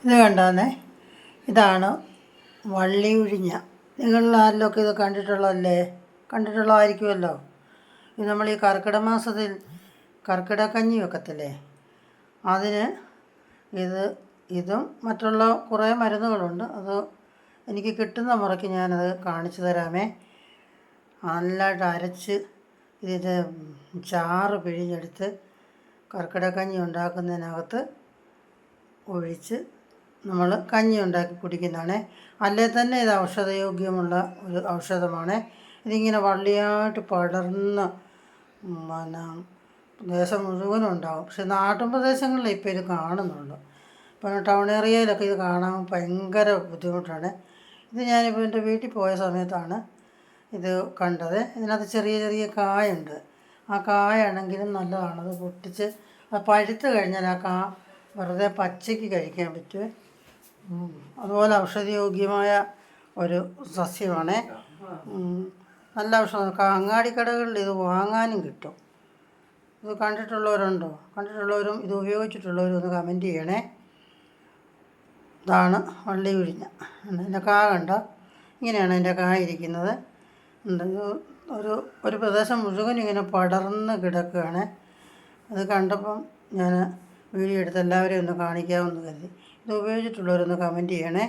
ഇത് കണ്ടാന്നേ, ഇതാണ് വള്ളി ഉഴിഞ്ഞ. നിങ്ങളിൽ ആരിലൊക്കെ ഇത് കണ്ടിട്ടുള്ളതായിരിക്കുമല്ലോ. ഇത് നമ്മൾ ഈ കർക്കിടക മാസത്തിൽ കർക്കിടക കഞ്ഞി വെക്കത്തില്ലേ, അതിന് ഇതും മറ്റുള്ള കുറേ മരുന്നുകളുണ്ട്. അത് എനിക്ക് കിട്ടുന്ന മുറയ്ക്ക് ഞാനത് കാണിച്ചു തരാമേ. നല്ലതായിട്ട് അരച്ച് ഇതിൻ്റെ ചാറ് പിഴിഞ്ഞെടുത്ത് കർക്കിടക കഞ്ഞി ഉണ്ടാക്കുന്നതിനകത്ത് ഒഴിച്ച് നമ്മൾ കഞ്ഞി ഉണ്ടാക്കി കുടിക്കുന്നതാണ്. അല്ലേ തന്നെ ഇത് ഔഷധയോഗ്യമുള്ള ഒരു ഔഷധമാണ്. ഇതിങ്ങനെ വള്ളിയായിട്ട് പടർന്ന് ദേശം മുഴുവനും ഉണ്ടാകും. പക്ഷെ നാട്ടിൻ പ്രദേശങ്ങളിൽ ഇപ്പോൾ ഇത് കാണുന്നുള്ളൂ. ഇപ്പോൾ ടൗൺ ഏരിയയിലൊക്കെ ഇത് കാണാൻ ഭയങ്കര ബുദ്ധിമുട്ടാണ്. ഇത് ഞാനിപ്പോൾ എൻ്റെ വീട്ടിൽ പോയ സമയത്താണ് ഇത് കണ്ടത്. ഇതിനകത്ത് ചെറിയ ചെറിയ കായുണ്ട്. ആ കായാണെങ്കിലും നല്ലതാണ്. അത് പൊട്ടിച്ച് അത് പഴുത്ത് കഴിഞ്ഞാൽ ആ വെറുതെ പച്ചയ്ക്ക് കഴിക്കാൻ പറ്റും. അതുപോലെ ഔഷധയോഗ്യമായ ഒരു സസ്യമാണ്. നല്ല ഔഷധം. അങ്ങാടിക്കടകളിൽ ഇത് വാങ്ങാനും കിട്ടും. ഇത് കണ്ടിട്ടുള്ളവരുണ്ടോ? കണ്ടിട്ടുള്ളവരും ഇത് ഉപയോഗിച്ചിട്ടുള്ളവരും ഒന്ന് കമൻറ്റ് ചെയ്യണേ. ഇതാണ് വള്ളി ഉഴിഞ്ഞ. എൻ്റെ കണ്ട ഇങ്ങനെയാണ് എൻ്റെ ഇരിക്കുന്നത്. ഒരു പ്രദേശം മുഴുവൻ ഇങ്ങനെ പടർന്ന് കിടക്കുകയാണ്. അത് കണ്ടപ്പം ഞാൻ വീഡിയോ എടുത്ത് എല്ലാവരെയും ഒന്ന് കാണിക്കാമെന്ന് കരുതി. ഇത് ഉപയോഗിച്ചിട്ടുള്ളവരൊന്ന് കമൻറ്റ് ചെയ്യണേ.